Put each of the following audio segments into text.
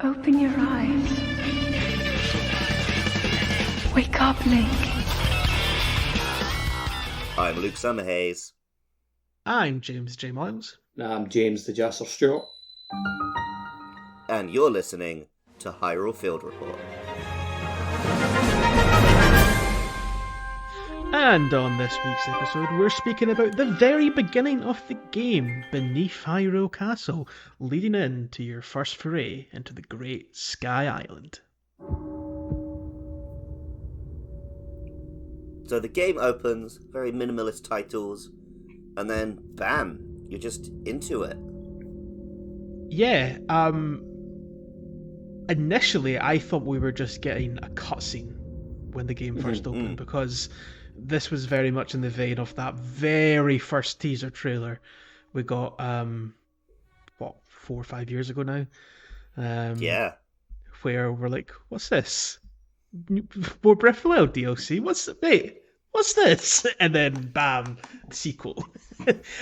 Open your eyes. Wake up, Link. I'm Luke Summerhays. I'm James J. Miles. I'm James the Jasser Stewart. And you're listening to Hyrule Field Report. And on this week's episode, we're speaking about the very beginning of the game, Beneath Hyrule Castle, leading into your first foray into the Great Sky Island. So the game opens, very minimalist titles, and then bam, you're just into it. Yeah, initially I thought we were just getting a cutscene when the game first opened, because this was very much in the vein of that very first teaser trailer we got, 4 or 5 years ago now? Yeah. Where we're like, what's this? More Breath of the Wild DLC? What's this? And then bam, sequel.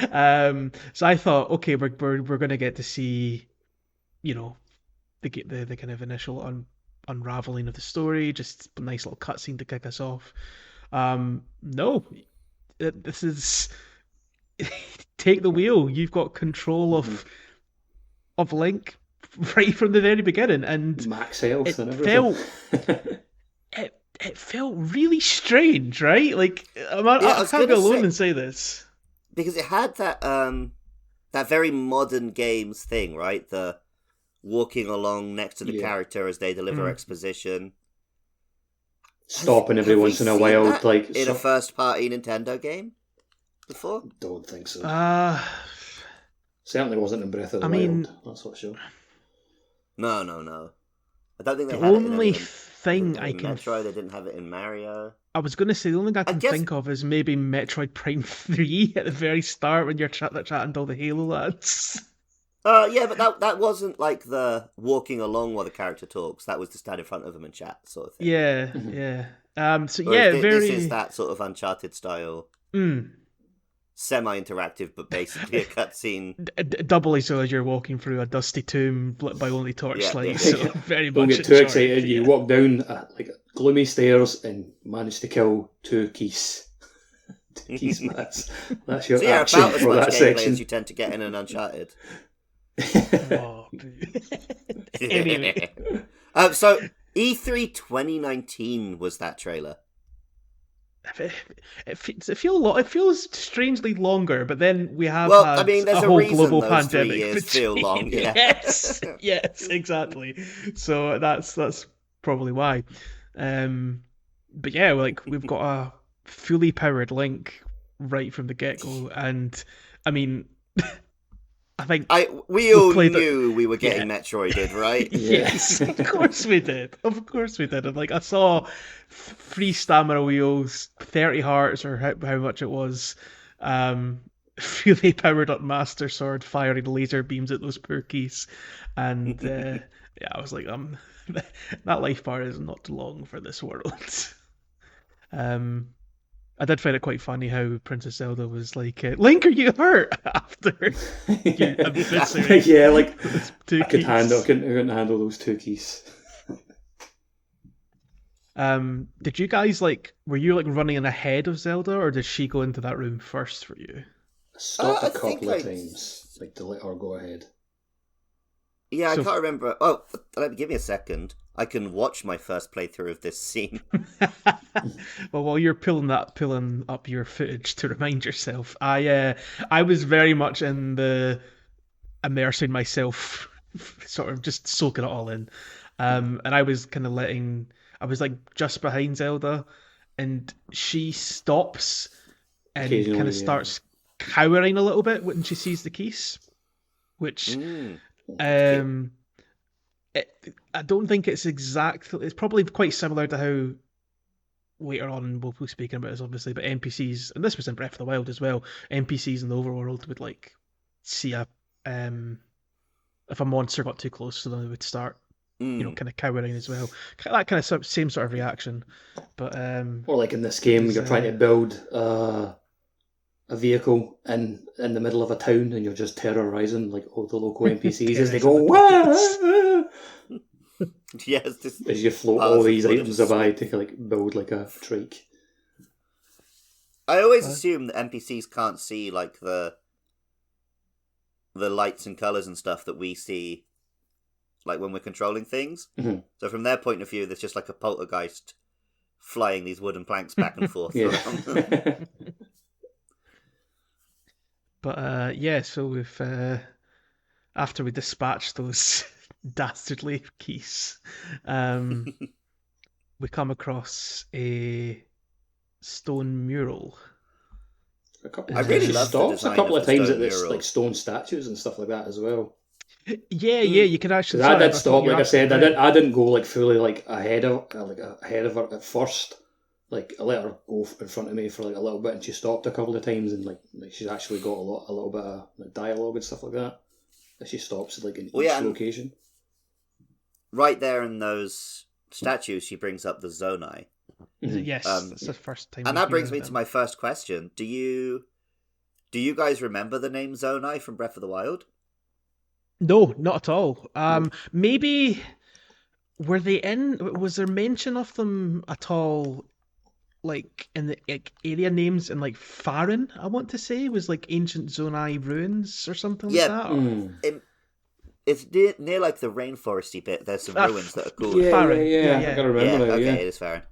So I thought, okay, we're going to get to see, you know, the kind of initial unraveling of the story, just a nice little cutscene to kick us off. No, this is take the wheel. You've got control of Link right from the very beginning, and max health it and everything. It felt really strange, right? Like, I can't be alone and say this, because it had that that very modern games thing, right? The walking along next to the character as they deliver exposition. Stopping every once in a while, like in a first-party Nintendo game before. Don't think so. Certainly wasn't in Breath of the Wild. That's for sure. No. I don't think they the had only it in thing I can. Metroid, they didn't have it in Mario. I was going to say the only thing I can think of is maybe Metroid Prime 3 at the very start when you're chatting to all the Halo lads. Yeah, but that wasn't like the walking along while the character talks. That was to stand in front of them and chat, sort of thing. Yeah. So Whereas very. This is that sort of Uncharted style, semi-interactive, but basically a cutscene. Doubly so as you're walking through a dusty tomb lit by only torchlight. Yeah. So very Don't much. get too excited. You walk down like gloomy stairs and manage to kill two keys. Keys mats. That's your action about as for much that gameplay section. as you tend to get in an Uncharted. Oh, anyway. So E3 2019 was that trailer. It feels strangely longer, but then we have Well, had there's a a whole reason global those pandemic 3 years feel between. long. Yeah. Yes, exactly. So that's probably why. But yeah, like we've got a fully powered Link right from the get-go, and I mean, I think we all knew we were getting Metroided, right? Yes, of course we did. And like, I saw 3 stamina wheels, 30 hearts, or how much it was, fully powered up Master Sword firing laser beams at those poor keys, and I was like, that life bar is not long for this world. I did find it quite funny how Princess Zelda was like, Link, are you hurt? After you yeah, like I couldn't handle those 2 keys. Did you guys were you running ahead of Zelda, or did she go into that room first for you? Stopped a couple of times, to let her go ahead. Yeah, I can't remember. Oh, give me a second. I can watch my first playthrough of this scene. Well, while you're pulling up your footage to remind yourself, I was very much in the immersing myself, sort of just soaking it all in, and I was kind of I was just behind Zelda, and she stops and kind of starts cowering a little bit when she sees the keys, which I don't think it's exactly. It's probably quite similar to how later on we'll be speaking about this, obviously, but NPCs, and this was in Breath of the Wild as well. NPCs in the overworld would see if a monster got too close to them, they would start kind of cowering as well. That kind of same sort of reaction, but or like in this game, you're trying to build a vehicle in the middle of a town, and you're just terrorizing all the local NPCs as they go, "Wah!" Yeah, it's just as you float piles all of these wood items just by to like build like a trike. I always assume that NPCs can't see like the lights and colors and stuff that we see, like when we're controlling things. Mhm. So from their point of view, there's just like a poltergeist flying these wooden planks back and forth. around them. Yeah. But so we've after we dispatched those dastardly keys, we come across a stone mural. I really Uh, love the stops a design couple of of the times stone at this mural. like stone statues and stuff like that as well. Yeah, you can actually. Because I Sorry, did thought stop, you were like I said, absolutely right. I didn't go like fully like ahead of her at first. Like I let her go in front of me for like a little bit, and she stopped a couple of times, and like she's actually got a little bit of like dialogue and stuff like that. That she stops like in each and location. right there in those statues, she brings up the Zonai. Yes, that's the first time. And we that hear brings of me them. to my first question. Do you guys remember the name Zonai from Breath of the Wild? No, not at all. Maybe were they in? Was there mention of them at all? Like in the like, area names in like Farin, I want to say was like ancient Zonai ruins or something like Yeah, that. it's near like the rainforesty bit. There's some ruins that are called. Farin. Yeah. I can remember now. Okay, Yeah. it is fair.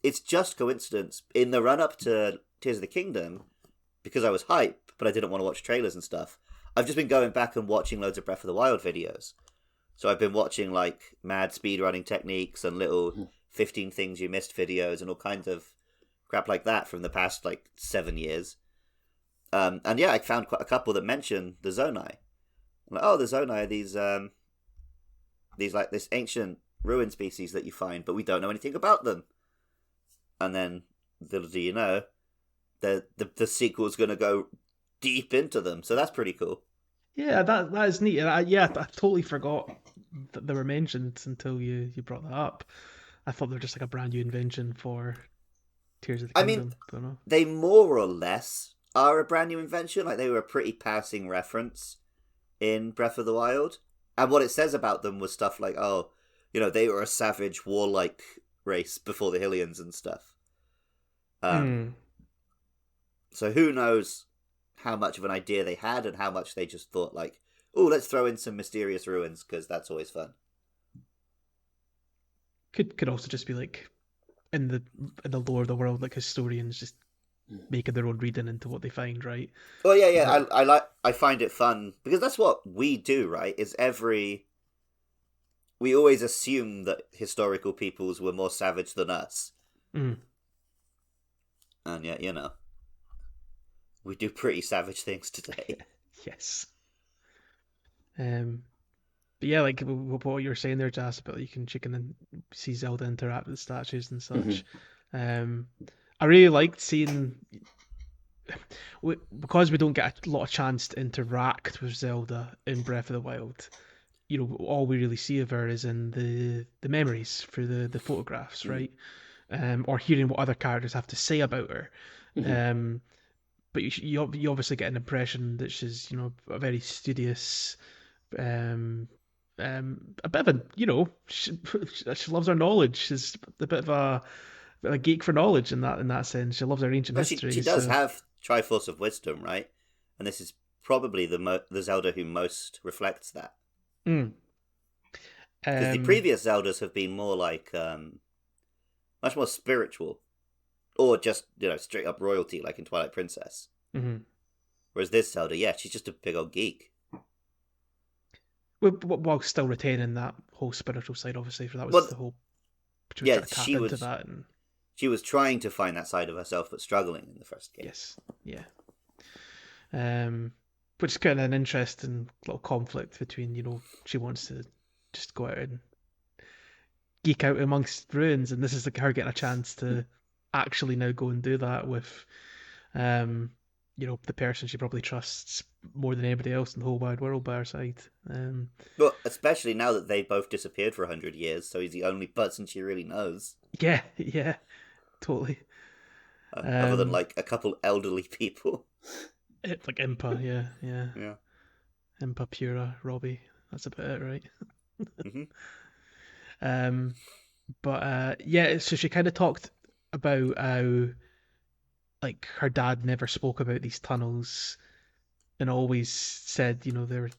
It's just coincidence. In the run up to Tears of the Kingdom, because I was hype, but I didn't want to watch trailers and stuff. I've just been going back and watching loads of Breath of the Wild videos. So I've been watching like mad speedrunning techniques and little 15 things you missed videos and all kinds of crap like that from the past like 7 years. And yeah, I found quite a couple that mention the Zonai. I'm like, oh, the Zonai are these like this ancient ruin species that you find, but we don't know anything about them. And then, little do you know, the sequel's going to go deep into them. So that's pretty cool. Yeah, that is neat. And I totally forgot that they were mentioned until you brought that up. I thought they were just like a brand new invention for Tears of the I Kingdom. mean, Don't know. they more or less are a brand new invention. Like, they were a pretty passing reference in Breath of the Wild. And what it says about them was stuff like, oh, you know, they were a savage, warlike race before the Hylians and stuff. So who knows how much of an idea they had and how much they just thought like, oh, let's throw in some mysterious ruins because that's always fun. Could also just be like in the lore of the world, like historians just making their own reading into what they find, right? Oh yeah. I find it fun because that's what we do, right? We always assume that historical peoples were more savage than us. And yet, you know, we do pretty savage things today. Yes. But yeah, like what you were saying there, Jas, about you can see Zelda interact with the statues and such. I really liked seeing because we don't get a lot of chance to interact with Zelda in Breath of the Wild. You know, all we really see of her is in the memories through the photographs, right? Or hearing what other characters have to say about her. But you obviously get an impression that she's, you know, a very studious, a bit of a, you know, she loves her knowledge. She's a bit of a geek for knowledge in that sense. She loves her ancient Well, history. she does have Triforce of Wisdom, right? And this is probably the Zelda who most reflects that. Because the previous Zeldas have been more like much more spiritual, or just, you know, straight up royalty, like in Twilight Princess. Whereas this Zelda, yeah, she's just a big old geek. While still retaining that whole spiritual side, obviously, for that was the whole. She was trying to tap into that, and she was trying to find that side of herself, but struggling in the first game. Yes, yeah. Which is kind of an interesting little conflict between, you know, she wants to just go out and geek out amongst ruins, and this is like her getting a chance to actually now go and do that with, you know, the person she probably trusts more than anybody else in the whole wide world by her side. Well, especially now that they both disappeared for 100 years, so he's the only person she really knows. Yeah, totally. Other than like a couple elderly people. Like Impa, yeah. Yeah. Impa, Pura, Robbie. That's about it, right? Mhm. Yeah, so she kind of talked about how like her dad never spoke about these tunnels and always said, they were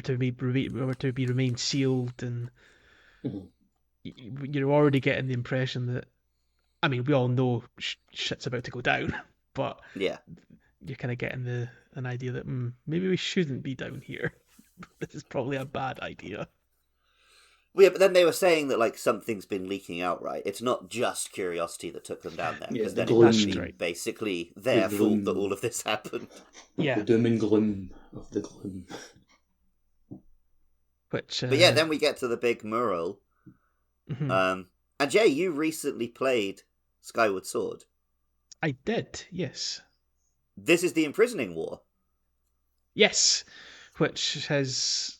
to be remain sealed, and Mhm. you're already getting the impression that, I mean, we all know shit's about to go down, but Yeah. you're kind of getting an idea that maybe we shouldn't be down here. This is probably a bad idea. Well, yeah, but then they were saying that like something's been leaking out, right? It's not just curiosity that took them down there, Yeah, because the then it would gloom. be right. basically The their fault that gloom. all of this happened. The Yeah, doom and gloom of the gloom. which But yeah, then we get to the big mural. mhm. And Jay, you recently played Skyward Sword. I did, yes. This is the imprisoning war. Yes, which has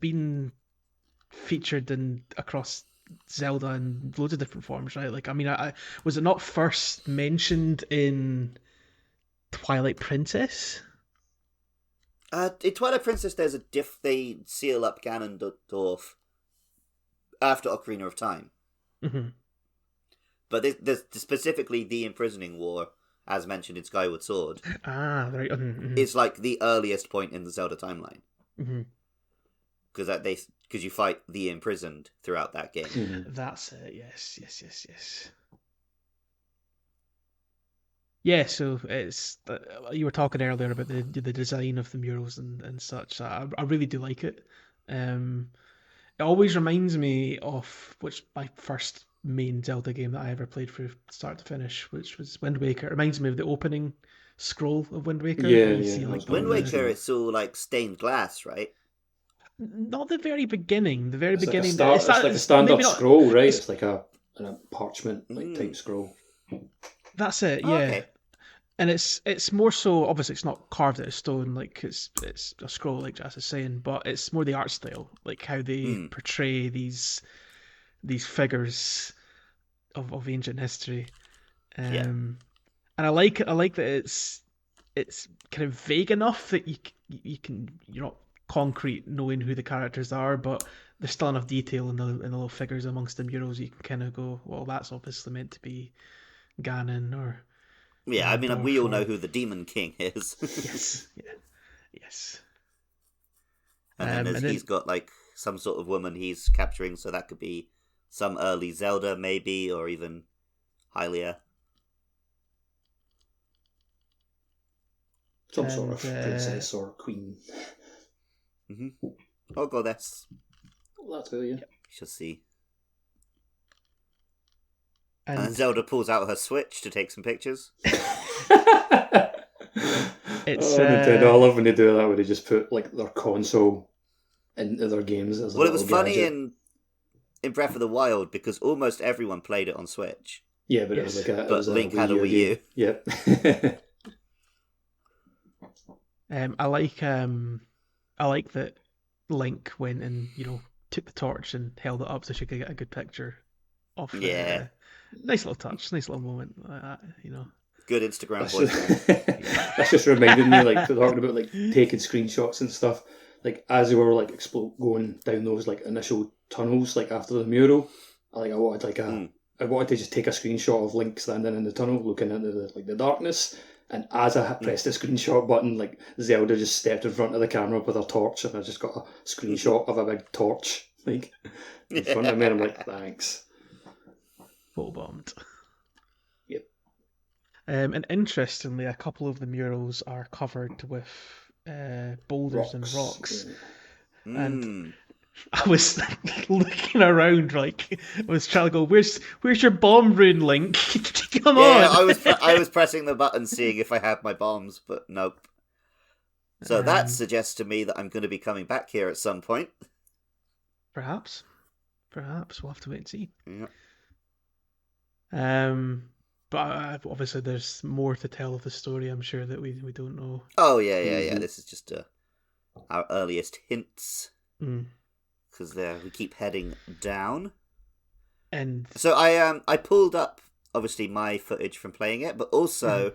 been featured in across Zelda in loads of different forms, right? Like, I mean, I was it not first mentioned in Twilight Princess? In Twilight Princess, there's they seal up Ganondorf after Ocarina of Time. Mm-hmm. But there's specifically the imprisoning war, as mentioned in Skyward Sword, Ah, right. Mm-hmm. is like the earliest point in the Zelda timeline. Mm-hmm. Because you fight the imprisoned throughout that game. Mhm. That's it. Yes. Yeah, so it's you were talking earlier about the design of the murals and such. I really do like it. It always reminds me of my first main Zelda game that I ever played from start to finish, which was Wind Waker. It reminds me of the opening scroll of Wind Waker, Yeah, where you yeah, see I like was Wind wondering that Waker, too. it's all like stained glass, right? not the very beginning. The very It's like a beginning. start. It's like a standard maybe not. scroll, right? It's It's like a parchment like type Mm. scroll. That's it. Oh, Yeah. okay. And it's more so, obviously it's not carved out of stone, like it's a scroll, like Jess is saying, but it's more the art style, like how they Mm. portray these figures of ancient history. Yeah. And I like that it's kind of vague enough that you're not concrete knowing who the characters are, but there's still enough detail in the little figures amongst the murals. You can kind of go, well, that's obviously meant to be Ganon or Yeah, I mean, we Ganondorf all know or who the Demon King is. yes, yeah, yes. And then And he's then got like some sort of woman he's capturing, so that could be some early Zelda, maybe, or even Hylia. Some sort and of princess or queen. Oh, goddess. Well, that's who, yeah. We shall see. And and Zelda pulls out her Switch to take some pictures. it's Nintendo. I love when they do that, where they just put like their console into their games as a Well, it was little funny gadget. in Breath of the Wild because almost everyone played it on Switch. Yeah, but it yes. was like But Link had a Wii game. U. Yep. I like that Link went and took the torch and held it up so she could get a good picture of Yeah. nice little touch, nice little moment like that. Good Instagram That's voice. just, that's just reminded me, like, talking about like taking screenshots and stuff. Like as they were like going down those like initial tunnels, like after the mural, I wanted I wanted to just take a screenshot of Link standing in the tunnel, looking into the darkness. And as I pressed the screenshot button, like Zelda just stepped in front of the camera with her torch, and I just got a screenshot of a big torch, like in front of me. And I'm like, thanks. Photobombed. Yep. And interestingly, a couple of the murals are covered with boulders and rocks. Yeah. And I was looking around, like I was trying to go, "Where's your bomb rune, Link? Come Yeah, on!" I was pressing the button, seeing if I had my bombs, but nope. So that suggests to me that I'm going to be coming back here at some point. Perhaps we'll have to wait and see. Yeah. But obviously there's more to tell of the story. I'm sure that we don't know. Oh yeah. This is just our earliest hints. Because we keep heading down. And so I pulled up obviously my footage from playing it, but also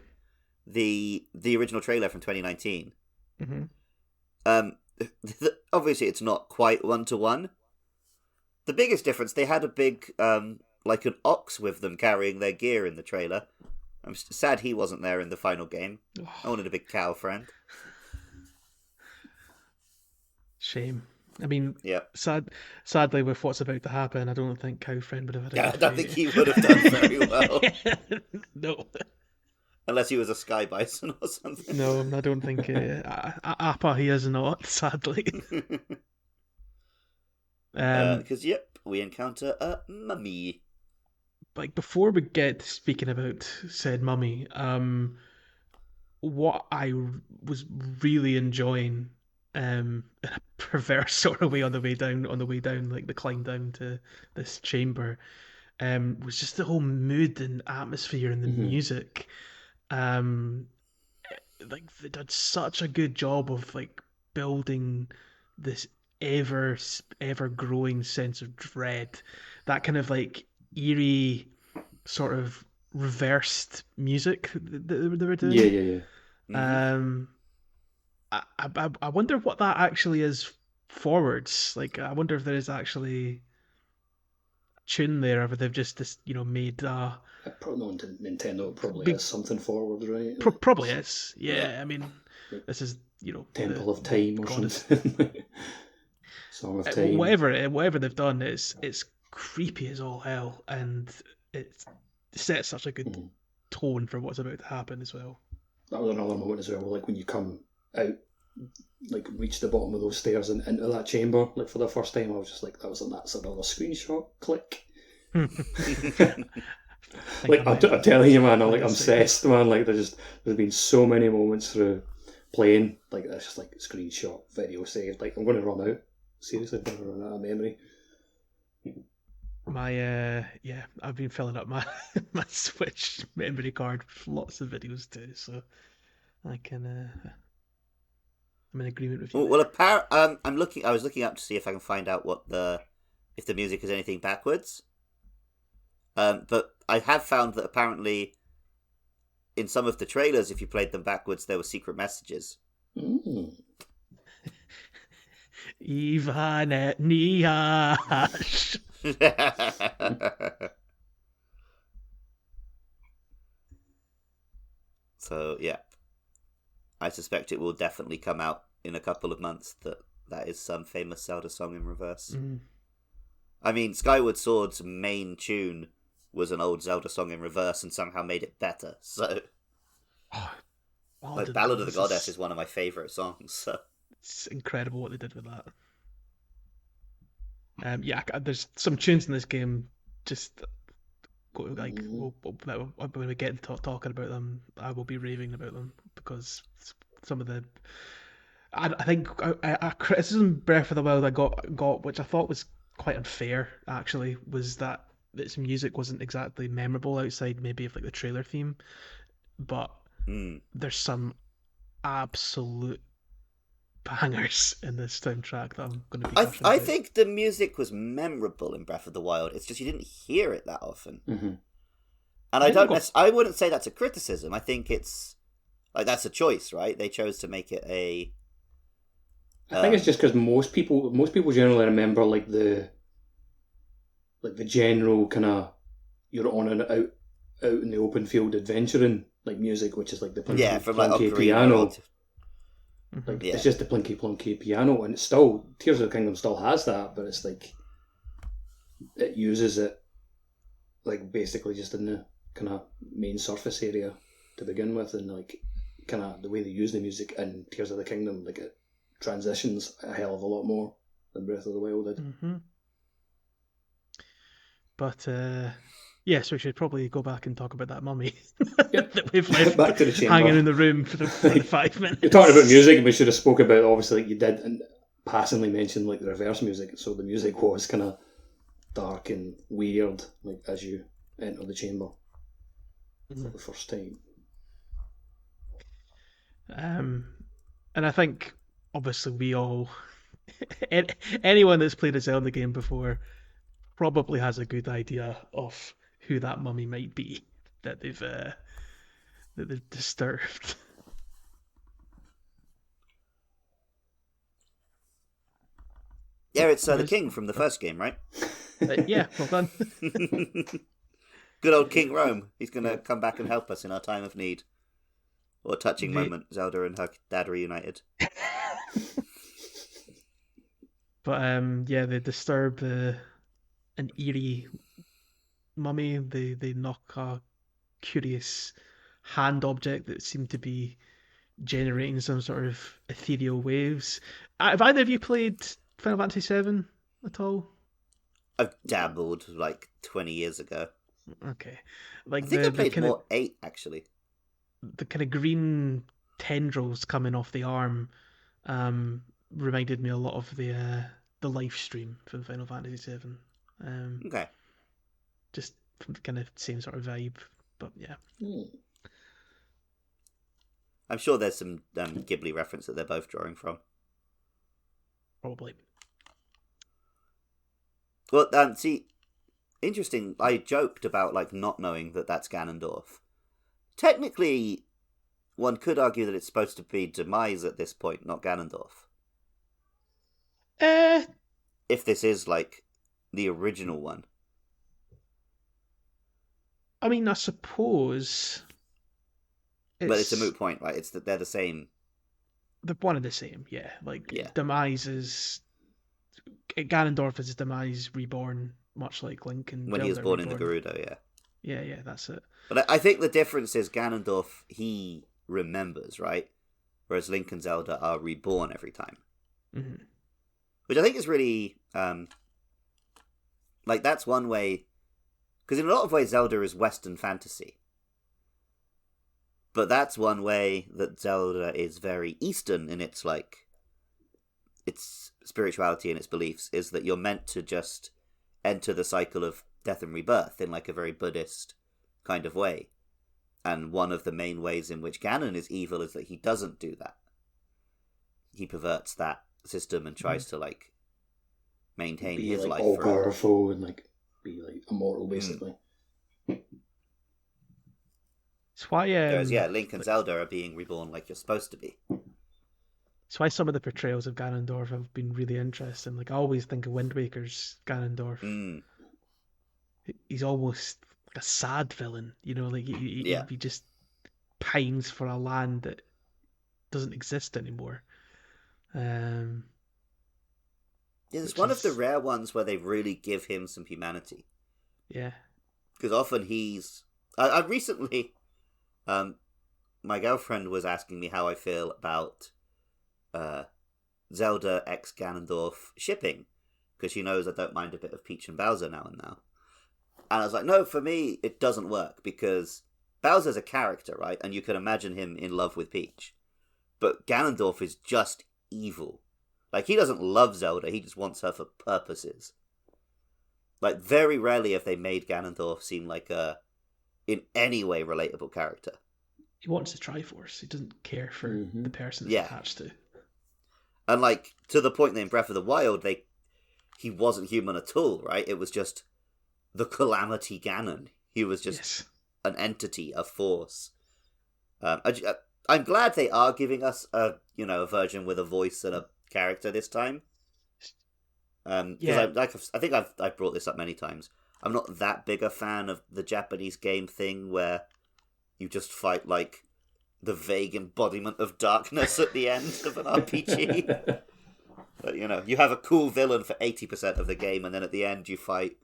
the original trailer from 2019. obviously it's not quite 1-to-1. The biggest difference, they had a big, like an ox with them carrying their gear in the trailer. I'm sad he wasn't there in the final game. I wanted a big cow friend. Shame. I mean, Yeah. sadly, with what's about to happen, I don't think Cowfriend would have had a Yeah, I good don't fate. think he would have done very well. No. Unless he was a sky bison or something. No, I don't think. Appa, he is not, sadly. Because, yep, we encounter a mummy. Like, before we get to speaking about said mummy, what I was really enjoying, in a perverse sort of way on the way down, like the climb down to this chamber, was just the whole mood and atmosphere and the music. Like they did such a good job of like building this ever growing sense of dread, that kind of like eerie sort of reversed music that they were doing. Yeah. Um, I wonder what that actually is forwards. Like, I wonder if there is actually a tune there, or if they've just made Probably not Nintendo. Probably Big- has something forward, right? probably is. Yeah, I mean, this is Temple of Time or goddess. something. Song of Time. Whatever they've done, it's creepy as all hell, and it sets such a good tone for what's about to happen as well. That was another moment as well, like when you come out, like reach the bottom of those stairs and into that chamber, like for the first time, I was just like, that's another screenshot. Click. Like I'm telling you, man, I'm like obsessed, man. Like there's been so many moments through playing, like that's just like screenshot, video saved. Like I'm going to run out. Seriously, I'm going to run out of memory. I've been filling up my my Switch memory card with lots of videos too, so I can I'm in agreement with you. Well, I was looking up to see if I can find out if the music is anything backwards. But I have found that apparently, in some of the trailers, if you played them backwards, there were secret messages. Ivan at Niash. So yeah, I suspect it will definitely come out in a couple of months. That is some famous Zelda song in reverse. I mean, Skyward Sword's main tune was an old Zelda song in reverse and somehow made it better. So, like Ballad of the Goddess is one of my favourite songs. So it's incredible what they did with that. There's some tunes in this game. Just like when we get into talking about them, I will be raving about them because some of the. I think a criticism Breath of the Wild I got, which I thought was quite unfair. Actually, was that its music wasn't exactly memorable outside maybe of like the trailer theme, but there's some absolute bangers in this soundtrack that I'm going to be. I think the music was memorable in Breath of the Wild. It's just you didn't hear it that often, and I wouldn't say that's a criticism. I think it's like that's a choice, right? They chose to make it a. I think it's just because most people generally remember like the general kind of you're on and out in the open field adventuring like music, which is like the plunky piano. Like it's just the plunky piano, and it's still Tears of the Kingdom still has that, but it's like it uses it like basically just in the kind of main surface area to begin with, and like kind of the way they use the music in Tears of the Kingdom, like it transitions a hell of a lot more than Breath of the Wild did. But yes, we should probably go back and talk about that mummy that we've left back to the chamber, hanging in the room for 5 minutes. You're talking about music, and we should have spoke about obviously like you did and passingly mentioned like the reverse music. So the music was kind of dark and weird, like as you enter the chamber for the first time. And I think obviously we all, anyone that's played a Zelda game before, probably has a good idea of who that mummy might be that they've disturbed. Yeah, it's the king from the first game, right? Yeah, well done. Good old King Rome. He's going to come back and help us in our time of need. What a touching moment. Zelda and her dad reunited. But yeah, they disturb an eerie mummy. They knock a curious hand object that seemed to be generating some sort of ethereal waves. Have either of you played Final Fantasy VII at all? I've dabbled like 20 years ago. Okay, like I think I played kind more 8, actually. the kind of green tendrils coming off the arm reminded me a lot of the live stream from Final Fantasy VII. Okay. Just kind of same sort of vibe, but yeah. I'm sure there's some Ghibli reference that they're both drawing from. Probably. Well, see, interesting. I joked about like not knowing that that's Ganondorf. Technically, one could argue that it's supposed to be Demise at this point, not Ganondorf. If this is like the original one. I mean, I suppose. But it's a moot point, right? It's that they're the same. They're one and the same, yeah. Like Yeah. Demise is Ganondorf is Demise reborn, much like Link and When he was Zelda born in the reborn. Gerudo, yeah. Yeah, that's it. But I think the difference is Ganondorf, he remembers, right? Whereas Link and Zelda are reborn every time. Mm-hmm. Which I think is really, like, that's one way, because in a lot of ways Zelda is Western fantasy. But that's one way that Zelda is very Eastern in its, like, its spirituality and its beliefs, is that you're meant to just enter the cycle of death and rebirth in, like, a very Buddhist kind of way. And one of the main ways in which Ganon is evil is that he doesn't do that. He perverts that system and tries to like maintain be his like life all forever. powerful and like be like immortal, basically. It's why Whereas, yeah, Link and Zelda are being reborn like you're supposed to be. it's why some of the portrayals of Ganondorf have been really interesting. Like I always think of Wind Waker's Ganondorf. He's almost like a sad villain, you know, like he just pines for a land that doesn't exist anymore. Yeah, it's one of the rare ones where they really give him some humanity. Yeah. Because often he's... I recently... my girlfriend was asking me how I feel about Zelda x Ganondorf shipping. Because she knows I don't mind a bit of Peach and Bowser now and now. And I was like, no, for me, it doesn't work. Because Bowser's a character, right? And you can imagine him in love with Peach. But Ganondorf is just evil. Like, he doesn't love Zelda, he just wants her for purposes. Like, very rarely have they made Ganondorf seem like a, in any way, relatable character. He wants the Triforce. He doesn't care for the person it's attached to. And, like, to the point that in Breath of the Wild, he wasn't human at all, right? It was just the Calamity Ganon. He was just an entity, a force. I'm glad they are giving us a version with a voice and a character this time. Because I think I've brought this up many times. I'm not that big a fan of the Japanese game thing where you just fight like the vague embodiment of darkness at the end of an RPG. But you have a cool villain for 80% of the game, and then at the end you fight,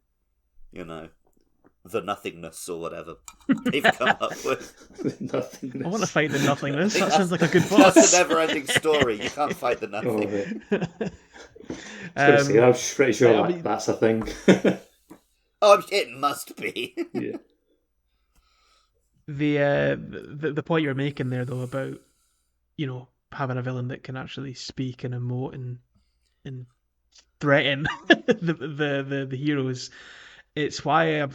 the nothingness or whatever they've come up with. Nothingness. I want to fight the nothingness. That sounds like a good boss. That's a never-ending story. You can't fight the nothing. I'm pretty sure that's a thing. It must be. Yeah. The point you're making there, though, about having a villain that can actually speak and emote and threaten the heroes. It's why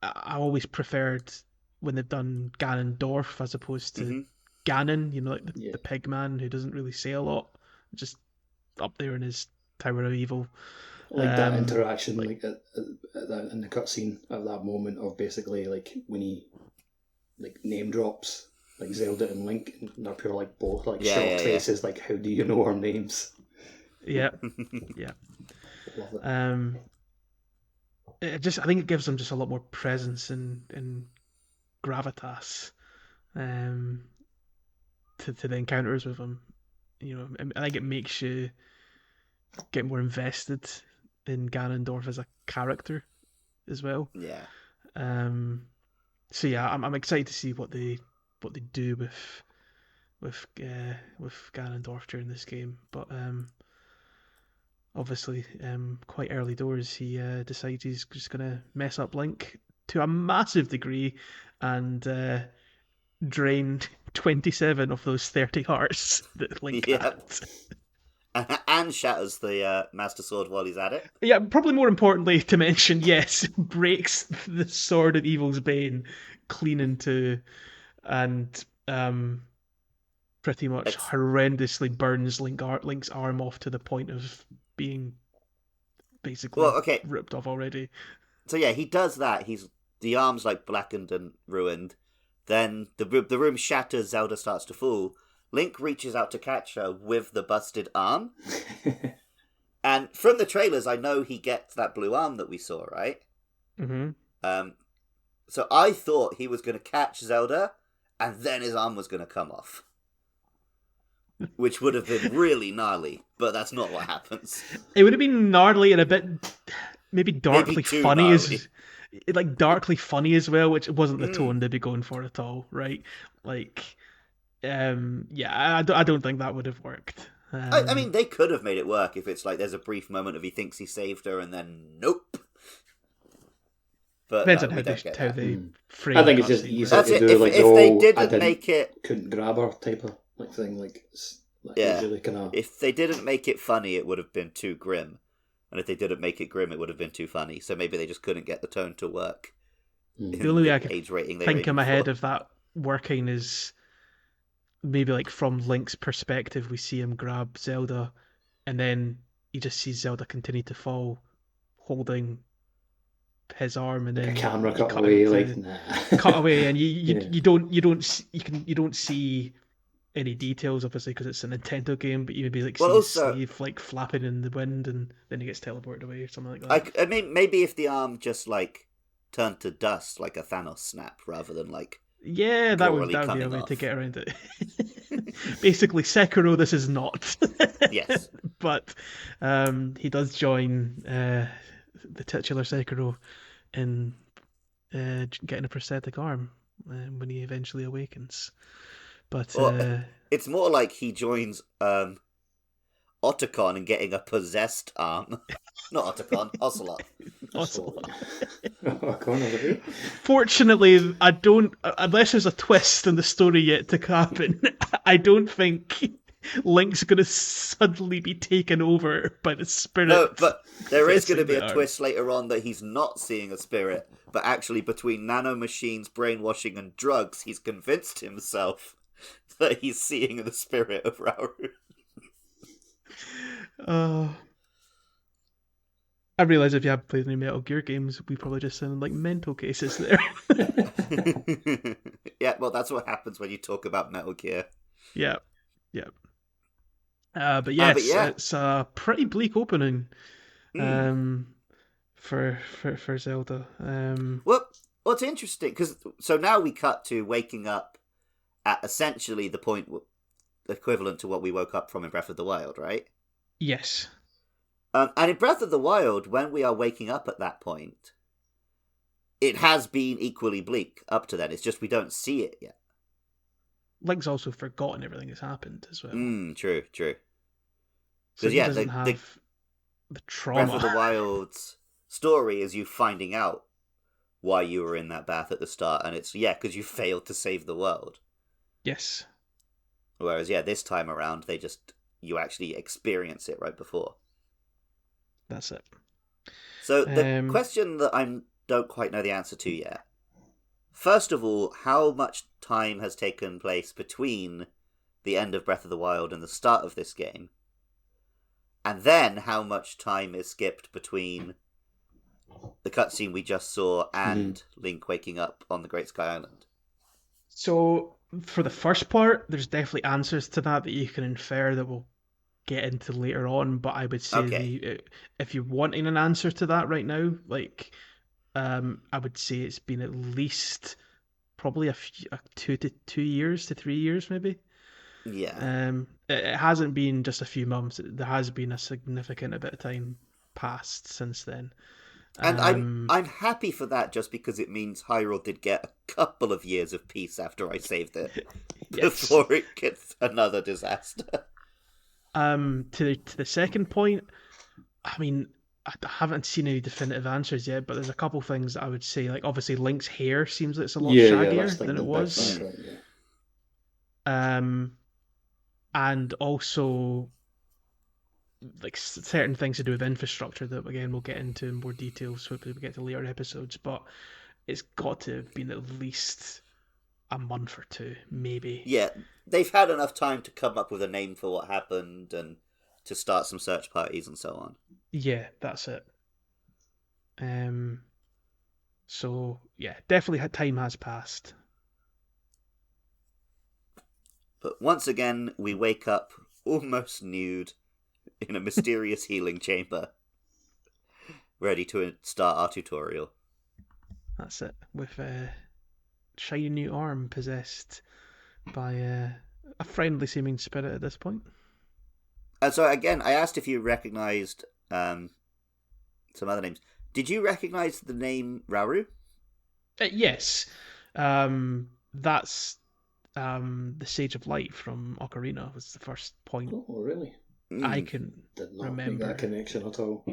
I always preferred when they've done Ganondorf as opposed to Ganon, the pig man who doesn't really say a lot, just up there in his Tower of Evil. Like that interaction, like at that, in the cutscene at that moment of basically like when he like name drops like Zelda and Link, and they're pure like both like shocked faces, like how do you know our names? Yeah, yeah. Love it. I think it gives them just a lot more presence and gravitas to the encounters with him. I think it makes you get more invested in Ganondorf as a character as well. Yeah. So yeah, I'm excited to see what they do with Ganondorf during this game. But obviously, quite early doors, he decides he's just gonna mess up Link to a massive degree and drain 27 of those 30 hearts that Link Yeah. had. And shatters the Master Sword while he's at it. Yeah, probably more importantly to mention, yes, breaks the Sword of Evil's Bane clean into and pretty much horrendously burns Link's arm off to the point of being basically ripped off already. So yeah, he does that. The arm's like blackened and ruined. Then the room shatters. Zelda starts to fall. Link reaches out to catch her with the busted arm. And from the trailers, I know he gets that blue arm that we saw, right? Mm-hmm. So I thought he was going to catch Zelda, and then his arm was going to come off. Which would have been really gnarly, but that's not what happens. It would have been gnarly and a bit maybe darkly funny darkly funny as well, which wasn't the tone they'd be going for at all, right? Like, I don't think that would have worked. I mean, they could have made it work if it's like there's a brief moment of he thinks he saved her and then nope. But depends on how they frame. I think it's just easier to do like if they didn't make it couldn't grab her type of like thing. Like yeah, really kinda... if they didn't make it funny, it would have been too grim, and if they didn't make it grim, it would have been too funny. So maybe they just couldn't get the tone to work. The only way I could think in my head of that working is maybe like from Link's perspective, we see him grab Zelda, and then he just sees Zelda continue to fall, holding his arm, and then a camera cut away, cut away, and you don't see any details, obviously, because it's a Nintendo game, but you maybe like see his sleeve like flapping in the wind, and then he gets teleported away or something like that. I mean, maybe if the arm just like turned to dust, like a Thanos snap, rather than like that would be a way to get around it. Basically, Sekiro, this is not. Yes, but he does join the titular Sekiro in getting a prosthetic arm when he eventually awakens. But it's more like he joins Otacon and getting a possessed arm. Not Otacon, Ocelot. Ocelot. Oh, fortunately, I don't. Unless there's a twist in the story yet to happen, I don't think Link's going to suddenly be taken over by the spirit. No, but there is going to be a twist later on that he's not seeing a spirit, but actually between nanomachines, brainwashing, and drugs, he's convinced himself that he's seeing the spirit of Rauru. I realise if you haven't played any Metal Gear games, we probably just sound like mental cases there. Yeah, well, that's what happens when you talk about Metal Gear. Yeah. But yes, it's a pretty bleak opening for Zelda. Well, what's interesting, because so now we cut to waking up at essentially the point equivalent to what we woke up from in Breath of the Wild, right? Yes. And in Breath of the Wild, when we are waking up at that point, it has been equally bleak up to then. It's just we don't see it yet. Link's also forgotten everything that's happened as well. True. So he doesn't have the trauma. Breath of the Wild's story is you finding out why you were in that bath at the start, and it's, because you failed to save the world. Yes. Whereas, this time around, you actually experience it right before. That's it. So the question that I don't quite know the answer to yet. First of all, how much time has taken place between the end of Breath of the Wild and the start of this game? And then how much time is skipped between the cutscene we just saw and Link waking up on the Great Sky Island? So for the first part, there's definitely answers to that you can infer that will get into later on. But I would say Okay. if you're wanting an answer to that right now, like I would say it's been at least probably a 2 to 2 years to 3 years maybe. Yeah. It hasn't been just a few months. There has been a significant bit of time passed since then. And I'm Um, I'm happy for that just because it means Hyrule did get a couple of years of peace after I saved it yes. before it gets another disaster. To the second point, I mean, I haven't seen any definitive answers yet, but there's a couple things that I would say. Like, obviously, Link's hair seems like it's a lot Yeah, that's shaggier like than the it big was. factor. Yeah. Um, and also like certain things to do with infrastructure that again we'll get into in more details hopefully we get to later episodes. But it's got to have been at least a month or two, maybe. Yeah, they've had enough time to come up with a name for what happened and to start some search parties and so on. Yeah, that's it. Um, so yeah, definitely time has passed. But once again, we wake up almost nude in a mysterious healing chamber, ready to start our tutorial. That's it. With a shiny new arm possessed by a friendly seeming spirit at this point. And so again, I asked if you recognised some other names. Did you recognise the name Rauru? Yes, that's the Sage of Light from Ocarina was the first point Oh, really? I can Did not make remember. that connection at all.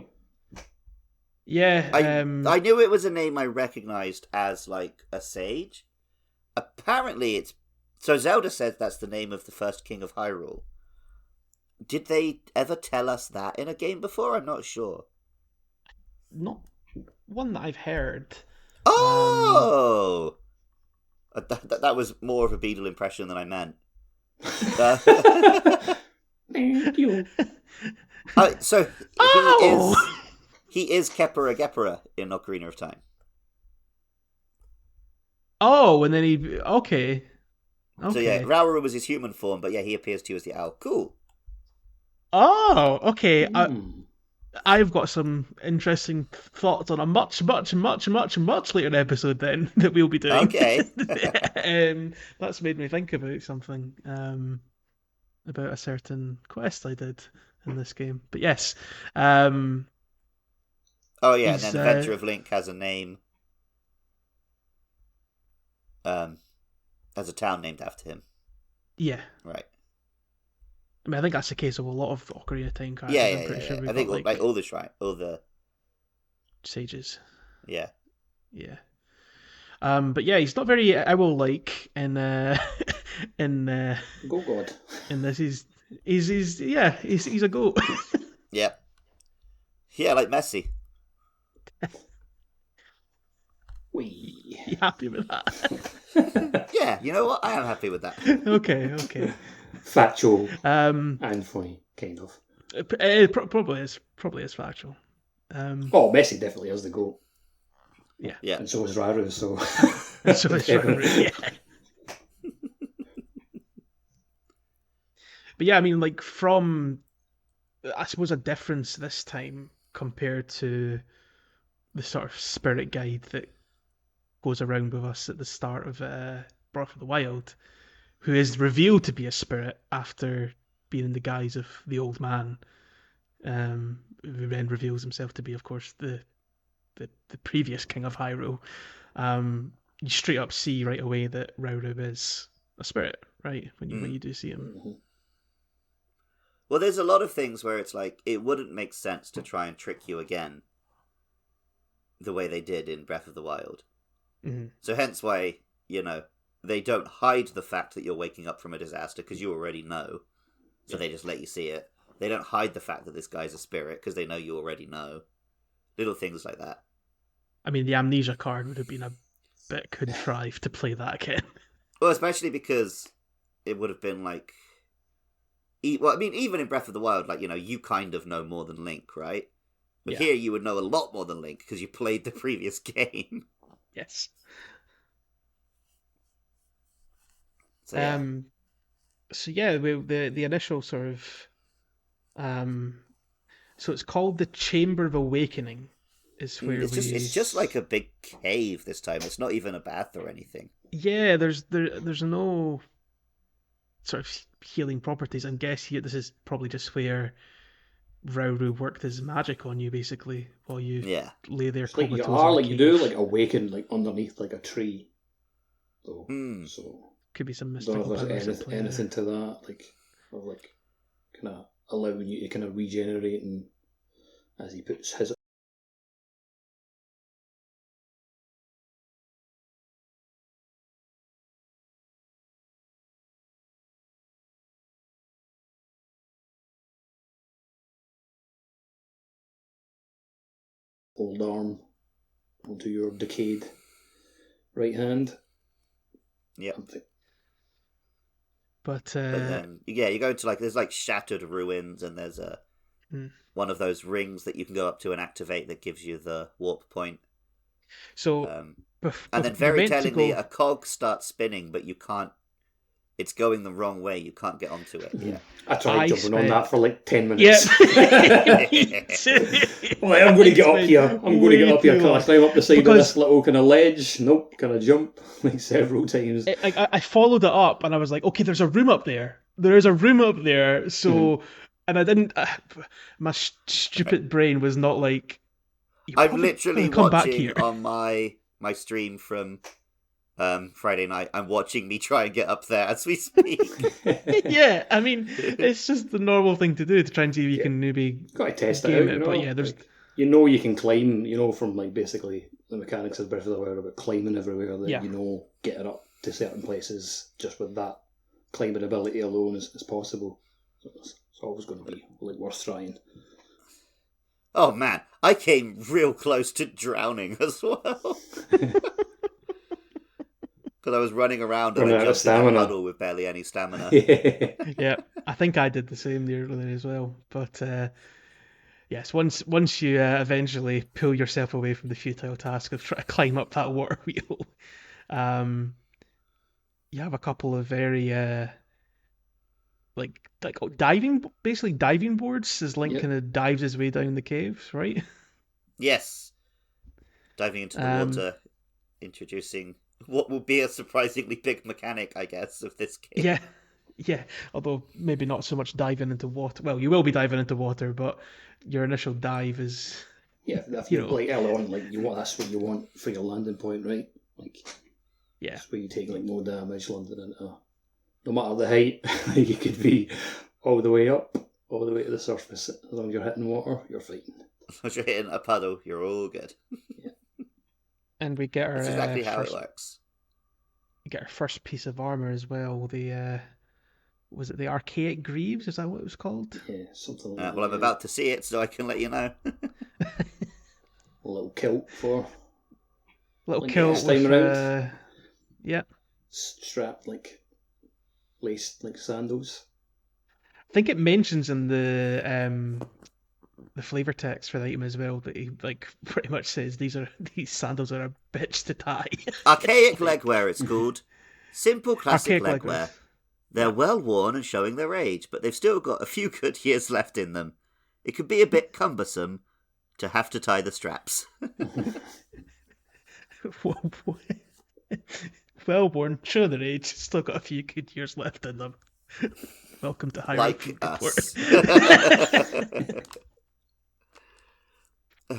Yeah, I knew it was a name I recognised as like a sage. Apparently, it's so Zelda says that's the name of the first king of Hyrule. Did they ever tell us that in a game before? I'm not sure. not one that I've heard. Oh, that was more of a Beetle impression than I meant. Thank you. So Oh! he is Kepera Gepera in Ocarina of Time. Oh, and then he okay. So yeah, Rauru was his human form, but yeah, he appears to you as the owl. Cool. Oh, okay. Hmm. I've got some interesting thoughts on a much later episode then that we'll be doing. Okay. That's made me think about something about a certain quest I did in this game. But yes, Oh yeah, and he's, then Adventure of Link has a name. Has a town named after him. Yeah. Right. I mean, I think that's the case of a lot of Ocarina of Time characters. Yeah. I'm pretty sure we've I think got like all the sages. yeah. Yeah. But yeah, he's not very owl-like in Go God. in this. He's a goat. Yeah. Yeah, like Messi. Wee. You happy with that? Yeah, you know what? I am happy with that. Okay. Factual Um, and funny, kind of. it probably is factual. Oh, Messi definitely is the GOAT. Yeah. And so is Raru, so... So it's yeah. But yeah, I mean, like from I suppose a difference this time compared to the sort of spirit guide that goes around with us at the start of Breath of the Wild, who is revealed to be a spirit after being in the guise of the old man, who then reveals himself to be, of course, the previous king of Hyrule. You straight up see right away that Rauru is a spirit, right? When you do see him. Mhm. Well, there's a lot of things where it's like it wouldn't make sense to try and trick you again the way they did in Breath of the Wild. Mm-hmm. So hence why, they don't hide the fact that you're waking up from a disaster because you already know. So they just let you see it. They don't hide the fact that this guy's a spirit because they know you already know. Little things like that. I mean, the amnesia card would have been a bit contrived to play that again. Well, especially because it would have been like... Well, I mean, even in Breath of the Wild, like, you kind of know more than Link, right? But Yeah. here you would know a lot more than Link because you played the previous game. Yes. So, yeah. So yeah, the initial sort of So it's called the Chamber of Awakening. Is where It's just like a big cave this time. It's not even a bath or anything. Yeah, there's no sort of healing properties. I'm guessing this is probably just where Rauru worked his magic on you, basically, while you lay there It's like you comatose are, in the like you cave. do, like awaken, like underneath like a tree. Though, so Could be some I don't know mystical if powers there's at play anything to that, like, or like, kind of allowing you to kind of regenerate, and as he puts his old arm onto your decayed right hand. Yeah. But then, you go into there's like shattered ruins, and there's one of those rings that you can go up to and activate that gives you the warp point. So, and then very tellingly, a cog starts spinning, but you can't. It's going the wrong way. You can't get onto it. Yeah, I tried jumping on that for like 10 minutes. Well, I'm going to get up here. Can I climb up the side of this little kind of ledge? Nope. Can I jump? Like several times. I followed it up, and I was like, okay, there's a room up there. There is a room up there. So, and I didn't. My stupid brain was not like. I'm literally watching on my stream from Friday night. I'm watching me try and get up there as we speak. Yeah, I mean, it's just the normal thing to do to try and see if you can maybe got to test it out. But yeah, there's you can climb. From like basically the mechanics of Breath of the Wild about climbing everywhere. That getting up to certain places just with that climbing ability alone is possible. So it's always going to be like worth trying. Oh man, I came real close to drowning as well. Because I was running around and I jumped in a puddle with barely any stamina. Yeah, I think I did the same there as well. But yes, once you eventually pull yourself away from the futile task of trying to climb up that water wheel, you have a couple of very like diving boards as Link kind of dives his way down the caves, right? Yes, diving into the water, introducing what will be a surprisingly big mechanic, I guess, of this game. Yeah. Although maybe not so much diving into water. Well, you will be diving into water, but your initial dive is. Yeah, if you're like early on, like that's what you want for your landing point, right? Like, that's where you take like no damage landing into. No matter the height, you could be all the way up, all the way to the surface. As long as you're hitting water, you're fighting. As long as you're hitting a puddle, you're all good. Yeah. And we get our. That's exactly how it works. We get our first piece of armor as well. The was it the archaic greaves? Is that what it was called? Yeah, something like that. Well, I'm about to see it, so I can let you know. A little kilt for. Little kilt with. Yeah. Strapped like. Laced like sandals. I think it mentions in the flavor text for the item as well that he like pretty much says these sandals are a bitch to tie. Archaic legwear, it's called. Simple classic Archaic legwear. They're well worn and showing their age, but they've still got a few good years left in them. It could be a bit cumbersome to have to tie the straps. Well worn, show their age, still got a few good years left in them. Welcome to Hyrule Field Report.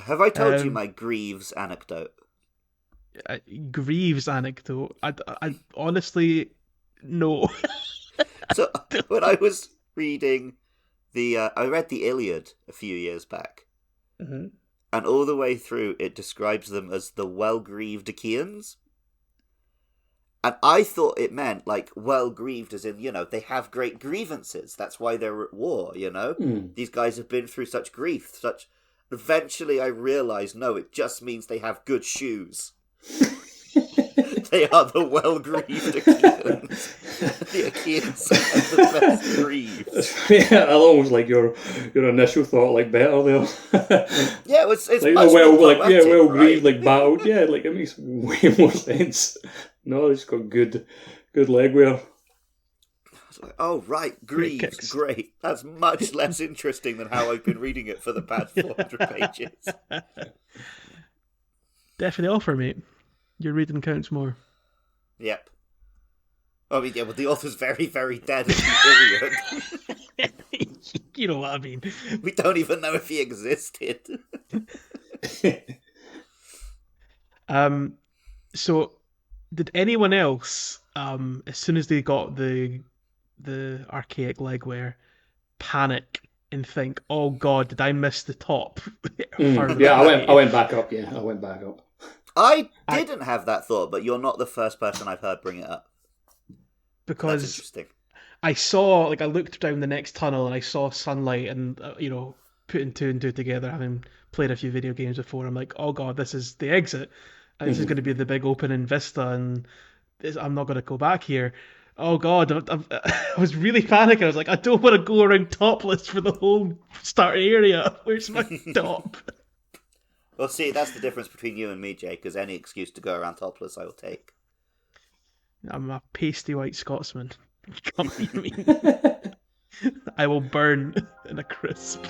Have I told you my Greaves anecdote? Greaves anecdote? I honestly, no. So, when I was reading I read the Iliad a few years back. Mm-hmm. And all the way through, it describes them as the well-grieved Achaeans. And I thought it meant, like, well-grieved as in, they have great grievances. That's why they're at war, These guys have been through such grief, Eventually I realised, no, it just means they have good shoes. They are the well-grieved Achaeans. The Achaeans are the best grieved. Yeah, I almost like your initial thought, like, better there. Yeah, it's like, much well grieved, right? like battled. Yeah, like it makes way more sense. No, it's got good legwear. It's like, oh, right, Great Greaves, kicks. great. That's much less interesting than how I've been reading it for the past 400 pages. Definitely offer, mate. Your reading counts more. Yep. I mean, yeah, well, the author's very, very dead as the Iliad. You know what I mean. We don't even know if he existed. So, did anyone else, as soon as they got the archaic legwear, panic and think, "Oh God, did I miss the top?" Yeah, I went back up. Yeah, I went back up. I didn't have that thought, but you're not the first person I've heard bring it up. That's because interesting. I saw, like, I looked down the next tunnel and I saw sunlight, and putting two and two together, having played a few video games before, I'm like, "Oh God, this is the exit. And this is going to be the big opening vista, and I'm not going to go back here." Oh God, I was really panicking. I was like, I don't want to go around topless for the whole start area. Where's my top? Well, see, that's the difference between you and me, Jay, because any excuse to go around topless I will take. I'm a pasty white Scotsman. Come at me. I will burn in a crisp.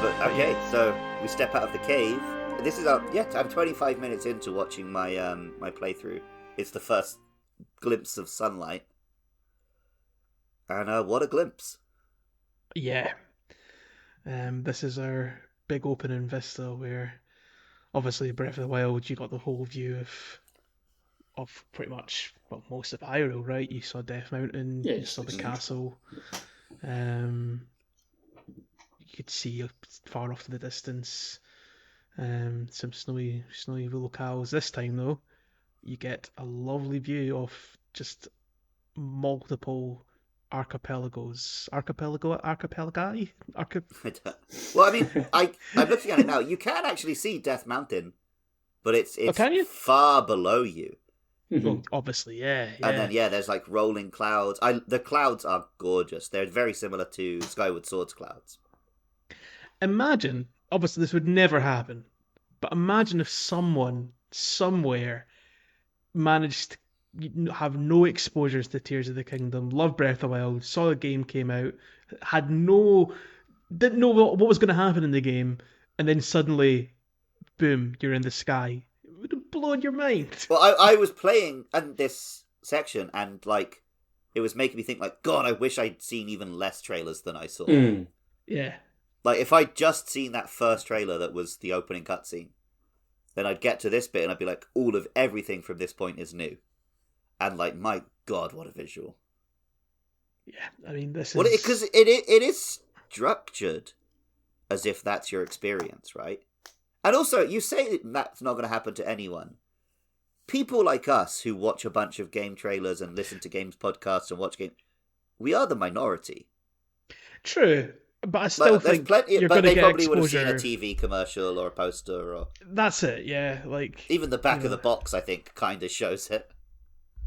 But okay, so we step out of the cave. This is I'm 25 minutes into watching my my playthrough. It's the first glimpse of sunlight, and what a glimpse! Yeah. This is our big opening vista where, obviously, Breath of the Wild, you got the whole view of pretty much, well, most of Hyrule, right? You saw Death Mountain, Yeah, you saw the castle. You could see far off in the distance some snowy locales. This time, though, you get a lovely view of just multiple archipelagos. Archipelagi? Well, I mean, I'm looking at it now. You can actually see Death Mountain, but it's can you? far below you. Well, obviously, yeah. And then there's like rolling clouds. The clouds are gorgeous. They're very similar to Skyward Sword's clouds. Imagine, obviously this would never happen, but imagine if someone somewhere managed to have no exposures to Tears of the Kingdom, loved Breath of the Wild, saw the game came out, didn't know what was going to happen in the game, and then suddenly, boom, you're in the sky. It would have blown your mind. Well, I was playing in this section, and like it was making me think, like, God, I wish I'd seen even less trailers than I saw. Yeah. Like, if I'd just seen that first trailer that was the opening cutscene, then I'd get to this bit and I'd be like, everything from this point is new. And like, my God, what a visual. Yeah, I mean, this is... Well, because it is structured as if that's your experience, right? And also, you say that's not going to happen to anyone. People like us who watch a bunch of game trailers and listen to games podcasts and watch games, we are the minority. True. But I still think you're going to they get probably exposure. would have seen a TV commercial or a poster, or That's it, yeah. Like, even the back of the box, I think, kind of shows it.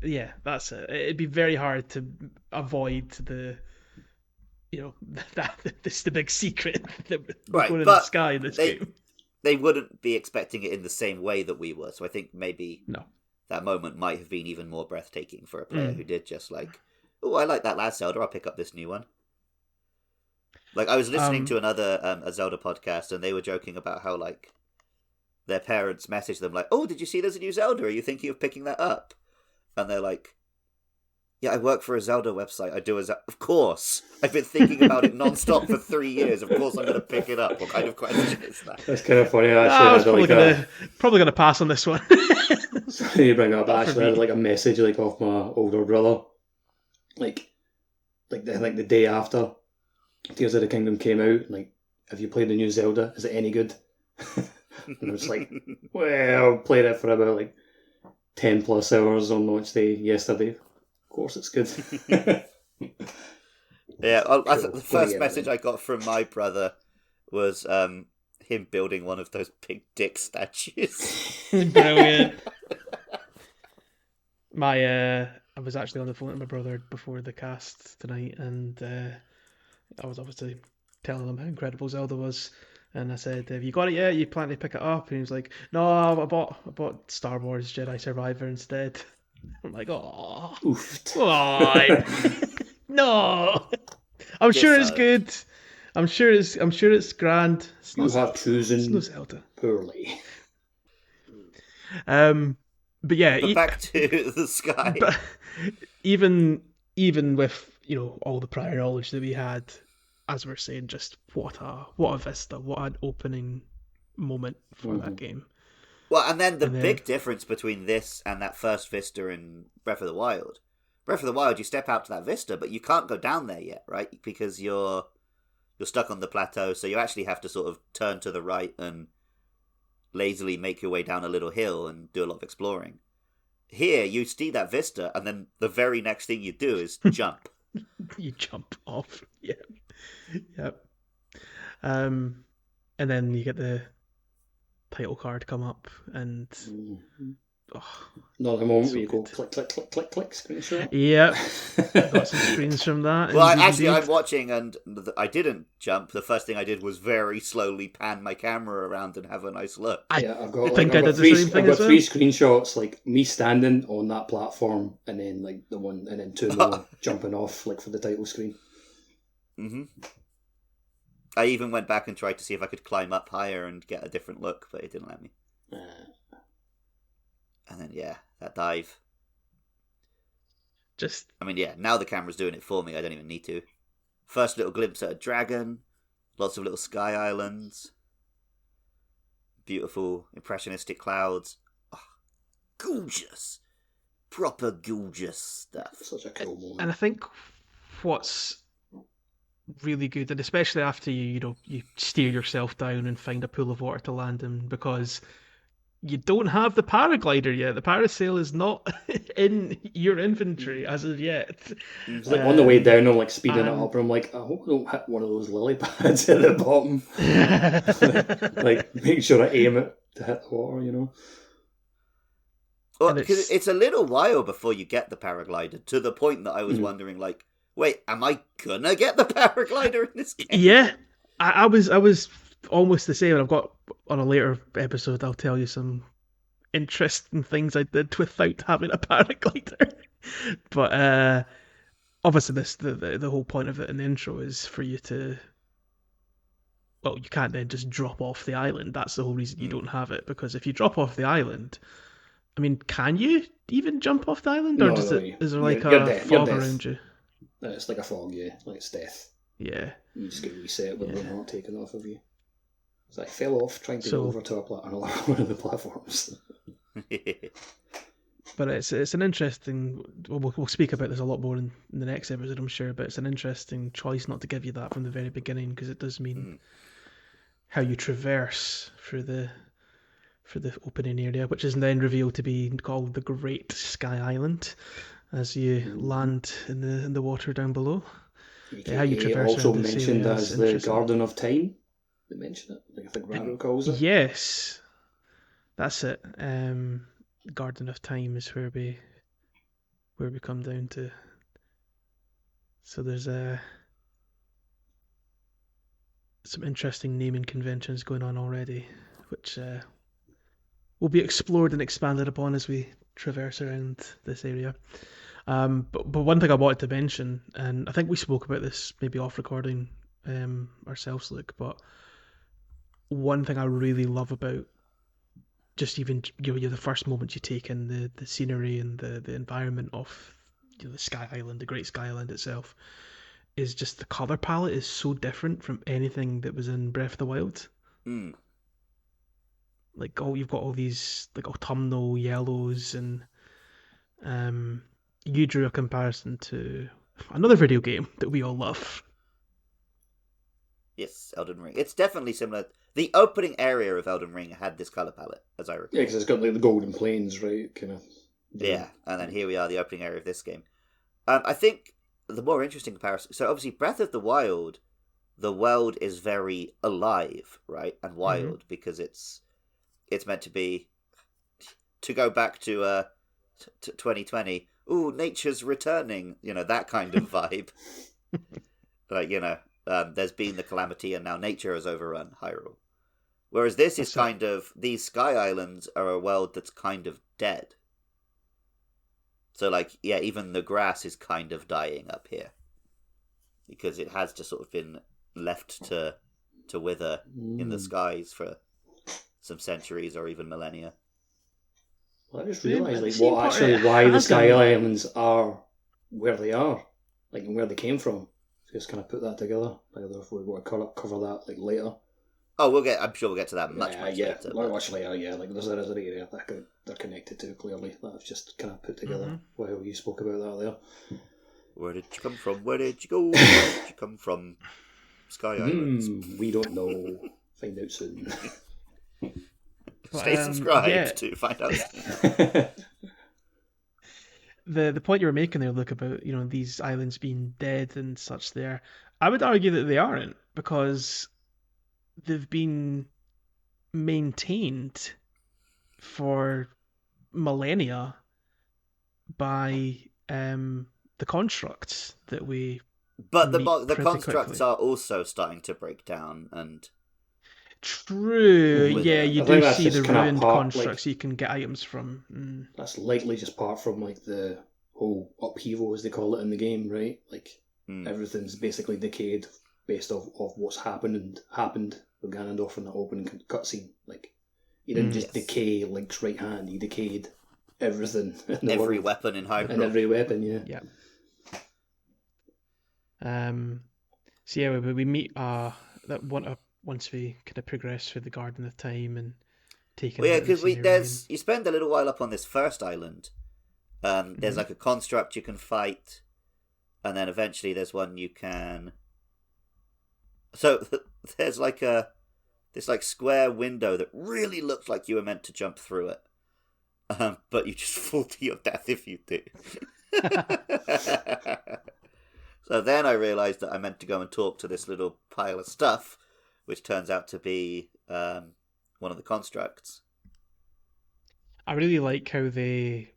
Yeah, that's it. It'd be very hard to avoid the, this is the big secret that we're going in the sky in this game. They wouldn't be expecting it in the same way that we were, so I think maybe that moment might have been even more breathtaking for a player who did just like, oh, I like that last Zelda, I'll pick up this new one. Like, I was listening to another a Zelda podcast, and they were joking about how, like, their parents messaged them, like, oh, did you see there's a new Zelda? Are you thinking of picking that up? And they're like, yeah, I work for a Zelda website. I do of course. I've been thinking about it non-stop for 3 years. Of course I'm going to pick it up. What kind of question is that? That's kind of funny, actually. I was probably gonna pass on this one. So you bring up, actually, I had like a message like off my older brother. Like the day after Tears of the Kingdom came out, like, have you played the new Zelda? Is it any good? And I was like, well, played it for about like 10 plus hours on launch day yesterday. Of course it's good. Yeah, the first message I got from my brother was him building one of those big dick statues. Brilliant. I was actually on the phone to my brother before the cast tonight, and I was obviously telling him how incredible Zelda was, and I said, "Have you got it yet? You plan to pick it up?" And he was like, "No, I bought Star Wars Jedi Survivor instead." I'm like, oh, Oofed. no. I'm sure it's Disowned. good. I'm sure it's grand. It's You not have Zelda. It's no chosen Zelda. poorly. But yeah, But back to the sky. but even with all the prior knowledge that we had, as we're saying, just what a vista, what an opening moment for that game. Well, and then the And then- big difference between this and that first vista in Breath of the Wild. Breath of the Wild, you step out to that vista, but you can't go down there yet, right? Because you're stuck on the plateau, so you actually have to sort of turn to the right and lazily make your way down a little hill and do a lot of exploring. Here, you see that vista, and then the very next thing you do is jump. You jump off. Yeah. Yep. And then you get the title card come up, and Not the moment So where you go good. click, click, click, click, click, screenshot. yep, got some screens from that. Well, indeed. I'm watching, and I didn't jump. The first thing I did was very slowly pan my camera around and have a nice look. Yeah, I've got think I did the three, same thing I've as got well. 3 screenshots, like me standing on that platform, and then like the one, and then 2 more jumping off, like for the title screen. hmm I even went back and tried to see if I could climb up higher and get a different look, but it didn't let me. And then, yeah, that dive. Just I mean, yeah, now the camera's doing it for me. I don't even need to. First little glimpse at a dragon. Lots of little sky islands. Beautiful, impressionistic clouds. Oh, gorgeous. Proper gorgeous stuff. Such a cool moment. and I think what's really good, and especially after you steer yourself down and find a pool of water to land in, because you don't have the paraglider yet. The parasail is not in your inventory as of yet. It's like on the way down, I'm like speeding it and- up, and I'm like, I hope I don't hit one of those lily pads at the bottom. Like, make sure I aim it to hit the water, you know? Well, And because it's- it's a little while before you get the paraglider, to the point that I was wondering, like, wait, am I gonna get the paraglider in this game? Yeah, I was almost the same. And I've got on a later episode, I'll tell you some interesting things I did without having a paraglider. But obviously, the whole point of it in the intro is for you to. Well, you can't then just drop off the island. That's the whole reason you don't have it. Because if you drop off the island, I mean, can you even jump off the island, or No, does no, is there like you're a dead, you're fog dead. around you? It's like a fog, yeah. Like it's death. Yeah. You just get reset with Yeah. the heart taken off of you. So I fell off trying to So- go over to one of the platforms. But it's an interesting. We'll speak about this a lot more in the next episode, I'm sure. But it's an interesting choice not to give you that from the very beginning, because it does mean how you traverse through the opening area, which is then revealed to be called the Great Sky Island, as you land in the water down below. How you traverse also around this mentioned area is as the interesting. Garden of Time. They mention it. Like I think Raro calls it. Yes, that's it. Garden of Time is where we come down to. So there's some interesting naming conventions going on already, which will be explored and expanded upon as we traverse around this area. But one thing I wanted to mention, and I think we spoke about this maybe off recording ourselves, Luke, but one thing I really love about just even the first moment you take in the scenery and the environment of the Sky Island, the Great Sky Island itself, is just the color palette is so different from anything that was in Breath of the Wild. Mm. Like you've got all these like autumnal yellows, and you drew a comparison to another video game that we all love. Yes, Elden Ring. It's definitely similar. The opening area of Elden Ring had this colour palette, as I recall. Yeah, because it's got like the golden plains, right? Kind of. Yeah, and then here we are, the opening area of this game. I think the more interesting comparison... So obviously, Breath of the Wild, the world is very alive, right? And wild, because it's meant to be... To go back to 2020, ooh, nature's returning, that kind of vibe. Like, there's been the calamity and now nature has overrun Hyrule. Whereas this is kind of... These Sky Islands are a world that's kind of dead. So, like, yeah, even the grass is kind of dying up here because it has just sort of been left to wither in the skies for some centuries or even millennia. Well, I just Yeah, realised but the like same what part, actually it why the has Sky a- Islands are where they are, like and where they came from. Just kind of put that together. I don't know if we want to cover that like later. Oh, I'm sure we'll get to that much later. Well, much later, yeah. Like there's an area that they're connected to clearly. That I've just kind of put together while you spoke about that there. Where did you come from? Where did you go? Where did you come from? Sky Islands. We don't know. Find out soon. Stay subscribed yeah. to find out. The point you were making there, Luke, about these islands being dead and such, there, I would argue that they aren't, because they've been maintained for millennia by the constructs that we But the meet pretty constructs quickly. are also starting to break down, and True, With yeah, it. you I think do that's see just the kinda ruined part, constructs like- you can get items from. That's likely just part from like the whole upheaval, as they call it in the game, right? Like everything's basically decayed based off of what's happened with Ganondorf in that opening cutscene. Like he didn't just Yes. decay Link's right hand; he decayed everything. In the every world. weapon in Hyrule. And every weapon, yeah. Yeah. So yeah, we meet that once we kind of progress through the Garden of Time and take Well, yeah, out the because scenery you spend a little while up on this first island. There's like a construct you can fight, and then eventually there's one you can. So there's like this like square window that really looks like you were meant to jump through it, but you just fall to your death if you do. So then I realised that I meant to go and talk to this little pile of stuff, which turns out to be one of the constructs. I really like how they,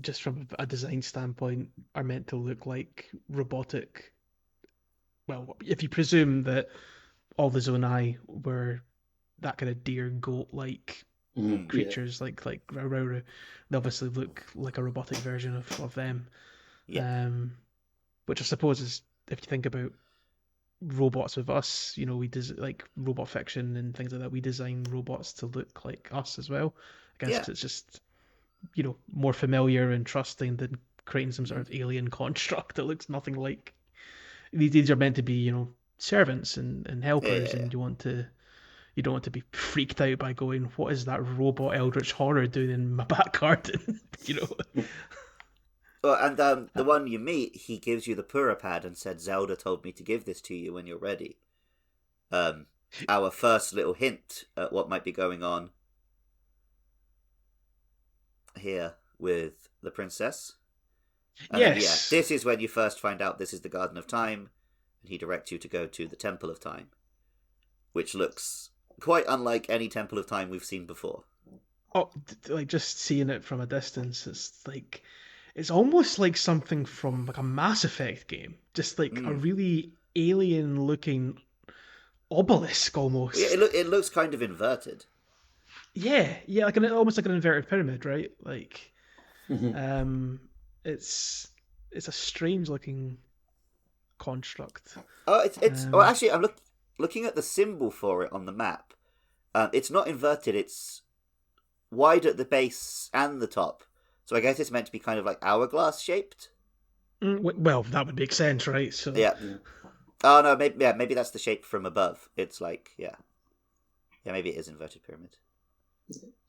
just from a design standpoint, are meant to look like robotic. Well, if you presume that all the Zonai were that kind of deer goat-like creatures, like Rauru, they obviously look like a robotic version of them. Yeah. Which I suppose is, if you think about robots with us, we like robot fiction and things like that. We design robots to look like us as well. I guess 'cause it's just more familiar and trusting than creating some sort of alien construct that looks nothing like. These are meant to be servants and helpers, and you don't want to be freaked out by going, what is that robot eldritch horror doing in my back garden? Well, and the one you meet, he gives you the Pura pad and said, Zelda told me to give this to you when you're ready. Our first little hint at what might be going on here with the princess. And then, Yes. this is when you first find out this is the Garden of Time, and he directs you to go to the Temple of Time, which looks quite unlike any Temple of Time we've seen before. Oh, like just seeing it from a distance, it's almost like something from like a Mass Effect game, just like a really alien-looking obelisk almost. Yeah, it looks kind of inverted. Yeah, like almost like an inverted pyramid, right? Like, it's a strange-looking construct. Oh, it's. Well, actually, I'm looking at the symbol for it on the map. It's not inverted. It's wide at the base and the top. So I guess it's meant to be kind of like hourglass shaped. Well, that would make sense, right? So Yeah. Oh no, maybe that's the shape from above. It's like maybe it is inverted pyramid.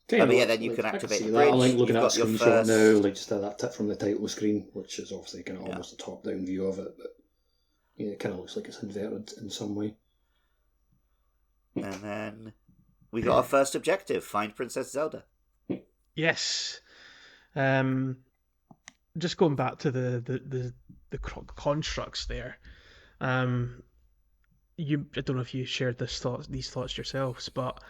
But yeah, then you can activate the bridge. I'm like looking You've at a got your screenshot first... now, like just that tip from the title screen, which is obviously kind of almost a top-down view of it, but yeah, it kind of looks like it's inverted in some way. And then we got our first objective: find Princess Zelda. Yes. Just going back to the constructs there. I don't know if you shared these thoughts yourselves, but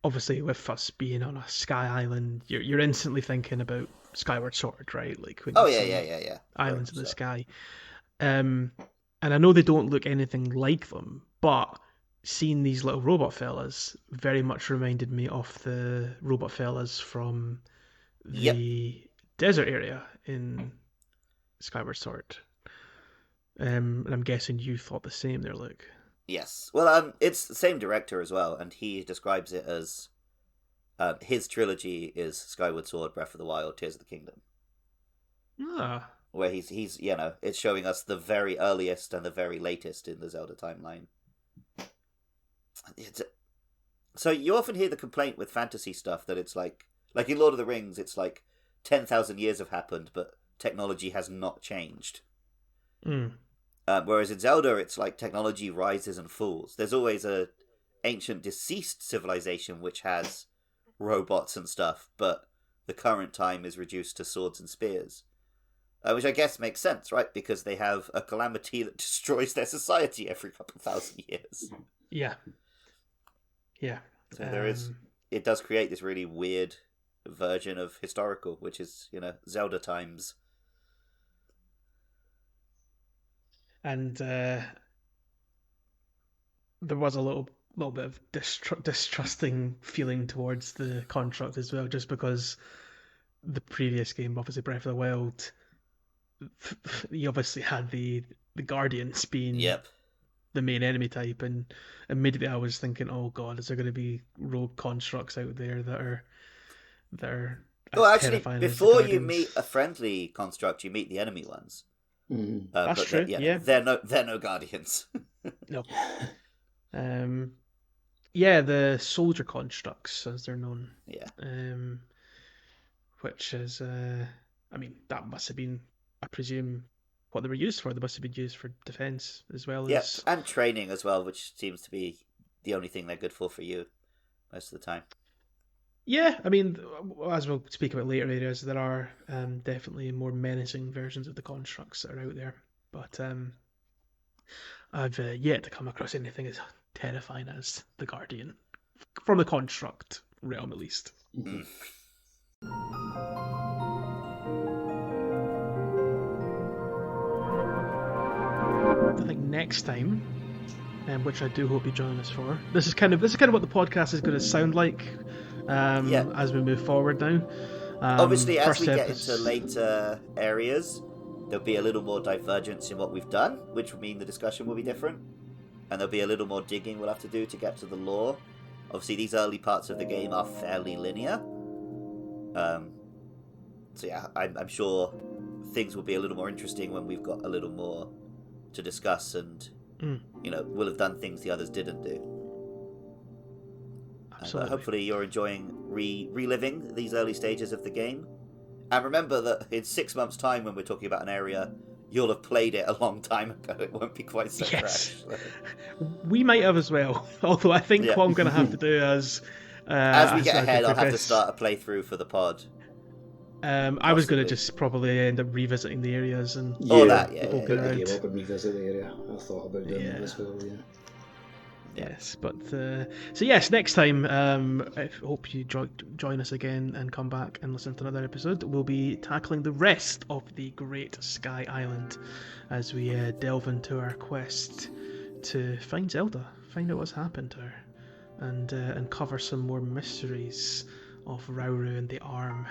obviously with us being on a sky island, you're instantly thinking about Skyward Sword, right? Like when you see Islands in the Sky. And I know they don't look anything like them, but seeing these little robot fellas very much reminded me of the robot fellas from the desert area in Skyward Sword. And I'm guessing you thought the same there, Luke. Yes. Well, it's the same director as well, and he describes it as his trilogy is Skyward Sword, Breath of the Wild, Tears of the Kingdom. Ah. Where he's it's showing us the very earliest and the very latest in the Zelda timeline. So you often hear the complaint with fantasy stuff that it's like in Lord of the Rings, it's like 10,000 years have happened, but technology has not changed. Whereas in Zelda, it's like technology rises and falls. There's always a ancient deceased civilization which has robots and stuff, but the current time is reduced to swords and spears. Which I guess makes sense, right? Because they have a calamity that destroys their society every couple of thousand years. Yeah. Yeah. So it does create this really weird version of historical, which is, Zelda times. And there was a little bit of distrusting feeling towards the construct as well, just because the previous game, obviously Breath of the Wild, you obviously had the Guardians being the main enemy type, and immediately I was thinking, oh god, is there going to be rogue constructs out there that are well, actually, terrifying as the before you Guardians? meet a friendly construct, you meet the enemy ones. That's true. Yeah, they're no guardians. no. Yeah, the soldier constructs, as they're known. Yeah. Which is, I mean, that must have been, I presume, what they were used for. They must have been used for defense as well as. And training as well, which seems to be the only thing they're good for you most of the time. Yeah, I mean, as we'll speak about later areas, there are definitely more menacing versions of the constructs that are out there. But I've yet to come across anything as terrifying as the Guardian, from the construct realm at least. Mm. I think next time, which I do hope you join us for. This is kind of what the podcast is going to sound like as we move forward now. Obviously, as we get into later areas, there'll be a little more divergence in what we've done, which will mean the discussion will be different, and there'll be a little more digging we'll have to do to get to the lore. Obviously, these early parts of the game are fairly linear. So yeah, I'm sure things will be a little more interesting when we've got a little more to discuss, and we'll have done things the others didn't do. Absolutely. Hopefully you're enjoying reliving these early stages of the game. And remember that in 6 months' time, when we're talking about an area, you'll have played it a long time ago. It won't be quite so fresh. We might have as well. Although I think what I'm going to have to do as we get ahead, I'll have to start a playthrough for the pod. I was going to just probably end up revisiting the areas and Pick the game up and revisit the area. I thought about doing that as well. Yeah. Yes, but so yes, next time I hope you join us again and come back and listen to another episode. We'll be tackling the rest of the Great Sky Island as we delve into our quest to find Zelda, find out what's happened to her, and uncover some more mysteries of Rauru and the Arm.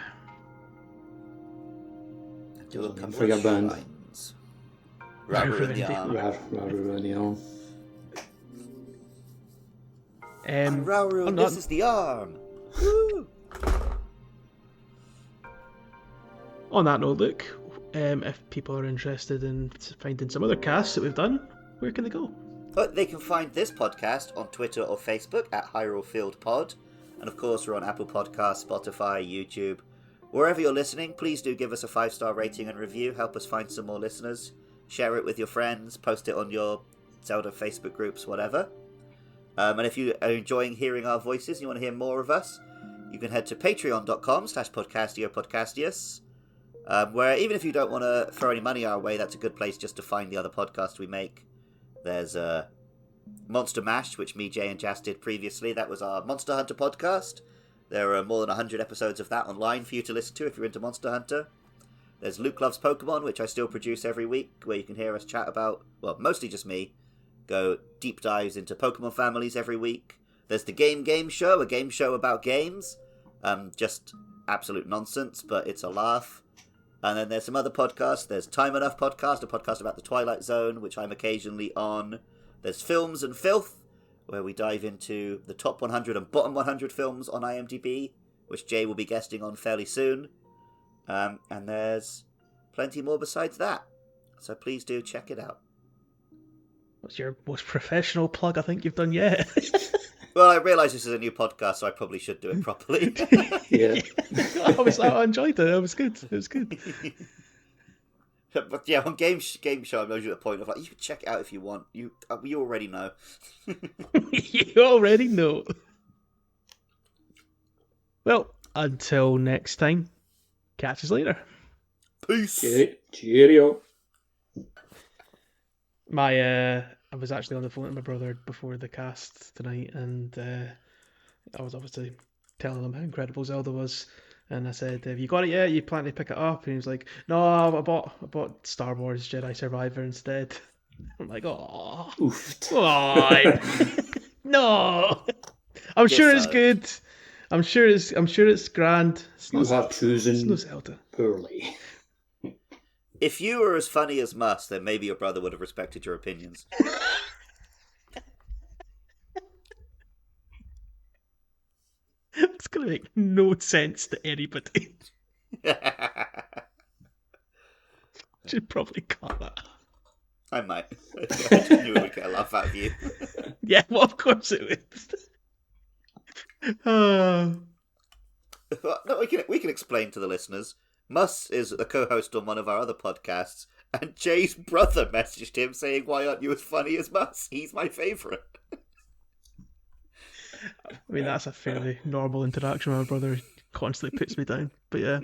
Do a couple for your of band. shrines. Rauru and the Arm. Rauru and the Arm. Rauru, this is the Arm. Woo! On that note, Luke, if people are interested in finding some other casts that we've done, where can they go? They can find this podcast on Twitter or Facebook at Hyrule Field Pod. And of course, we're on Apple Podcasts, Spotify, YouTube. Wherever you're listening, please do give us a 5-star rating and review. Help us find some more listeners. Share it with your friends. Post it on your Zelda Facebook groups, whatever. And if you are enjoying hearing our voices and you want to hear more of us, you can head to patreon.com/podcastiopodcastius, where even if you don't want to throw any money our way, that's a good place just to find the other podcasts we make. There's Monster Mash, which me, Jay, and Jas did previously. That was our Monster Hunter podcast. There are more than 100 episodes of that online for you to listen to if you're into Monster Hunter. There's Luke Loves Pokemon, which I still produce every week, where you can hear us chat about, well, mostly just me, go deep dives into Pokemon families every week. There's the Game Show, a game show about games. Just absolute nonsense, but it's a laugh. And then there's some other podcasts. There's Time Enough Podcast, a podcast about the Twilight Zone, which I'm occasionally on. There's Films and Filth, where we dive into the top 100 and bottom 100 films on IMDb, which Jay will be guesting on fairly soon. And there's plenty more besides that. So please do check it out. What's your most professional plug I think you've done yet? Well, I realise this is a new podcast, so I probably should do it properly. Yeah. I enjoyed it. It was good. It was good. But yeah, on game show, I'm usually at the point of like, you can check it out if you want. You already know. You already know. Well, until next time, catch us later. Peace. Cheerio. I was actually on the phone with my brother before the cast tonight, and I was obviously telling him how incredible Zelda was, and I said, "Have you got it yet? You plan to pick it up?" And he was like, "No, I bought Star Wars Jedi Survivor instead." I'm like, "Oh, no." I'm sure it's good. I'm sure it's grand. You have chosen It's no Zelda. poorly. If you were as funny as Mus, then maybe your brother would have respected your opinions. It's gonna make no sense to anybody. Should probably cut that. I might. I just knew it would get a laugh out of you. Yeah, well, of course it would. No, we can explain to the listeners. Mus is a co-host on one of our other podcasts, and Jay's brother messaged him saying, "Why aren't you as funny as Mus? He's my favourite." I mean, that's a fairly normal interaction with my brother. He constantly puts me down. But yeah.